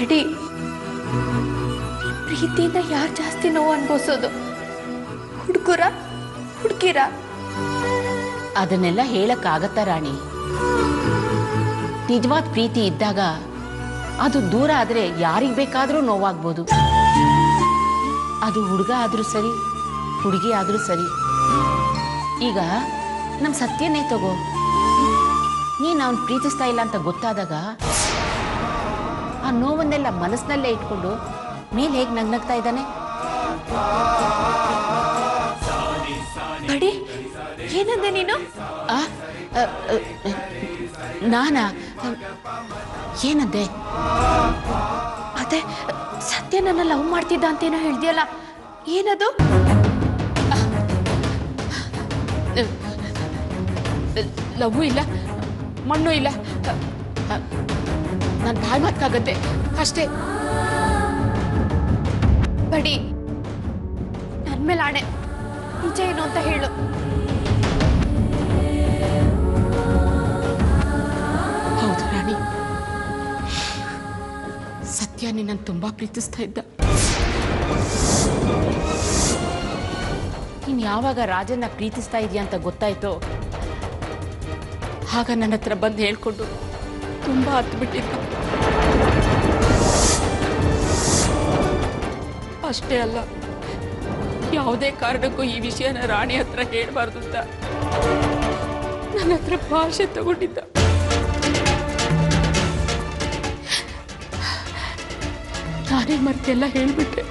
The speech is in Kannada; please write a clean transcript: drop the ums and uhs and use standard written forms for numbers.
ಬಡಿ ಪ್ರೀತಿಯಿಂದ ಯಾರು ಜಾಸ್ತಿ ನೋವು ಅನ್ಭವಿಸೋದು, ಹುಡುಗರ ಹುಡುಗಿರ? ಅದನ್ನೆಲ್ಲ ಹೇಳಕ್ಕಾಗತ್ತಾ ರಾಣಿ? ನಿಜವಾದ ಪ್ರೀತಿ ಇದ್ದಾಗ ಅದು ದೂರ ಆದ್ರೆ ಯಾರಿಗೆ ಬೇಕಾದ್ರೂ ನೋವಾಗ್ಬೋದು. ಅದು ಹುಡುಗ ಆದ್ರೂ ಸರಿ, ಹುಡುಗಿ ಆದ್ರೂ ಸರಿ. ಈಗ ನಮ್ಮ ಸತ್ಯನೇ ತಗೋ, ನೀನು ಅವನು ಪ್ರೀತಿಸ್ತಾ ಇಲ್ಲ ಅಂತ ಗೊತ್ತಾದಾಗ ಆ ನೋವನ್ನೆಲ್ಲ ಮನಸ್ಸಿನಲ್ಲೇ ಇಟ್ಕೊಂಡು ಮೇಲೆ ಹೇಗೆ ನಗ್ನಗ್ತಾ ಇದ್ದಾನೆ. ಬಡಿ ಏನಂದೆ ನೀನು? ನಾನಾ? ಏನಂದೆ? ಅದೇ ಸತ್ಯ ನನ್ನ ಲವ್ ಮಾಡ್ತಿದ್ದ ಅಂತೇನೋ ಹೇಳ್ದಿಯಲ್ಲ, ಏನದು? ಲವ್ವು ಇಲ್ಲ, ಮಣ್ಣು ಇಲ್ಲ. ನಾನು ಬಾಯ್ ಮಾತಾಗತ್ತೆ ಅಷ್ಟೇ. ಬಡಿ ನನ್ ಮೇಲೆ ಆಣೆ, ನಿಜ ಏನು ಅಂತ ಹೇಳು. ಹೌದು ರಾಣಿ, ಸತ್ಯ ನಿನ್ನನ್ನು ತುಂಬಾ ಪ್ರೀತಿಸ್ತಾ ಇದ್ದ. ನೀನು ಯಾವಾಗ ರಾಜನ್ನ ಪ್ರೀತಿಸ್ತಾ ಇದೆಯಾ ಅಂತ ಗೊತ್ತಾಯ್ತೋ ಆಗ ನನ್ನ ಹತ್ರ ಬಂದು ಹೇಳ್ಕೊಂಡು ತುಂಬಾ ಹತ್ತು ಬಿಟ್ಟಿದ್ದ. ಅಷ್ಟೇ ಅಲ್ಲ, ಯಾವುದೇ ಕಾರಣಕ್ಕೂ ಈ ವಿಷಯನ ರಾಣಿ ಹತ್ರ ಹೇಳ್ಬಾರ್ದು ಅಂತ ನನ್ನ ಹತ್ರ ಭಾಷೆ ತಗೊಂಡಿದ್ದ. ನಾನೇ ಮತ್ತೆಲ್ಲ ಹೇಳ್ಬಿಟ್ಟೆ.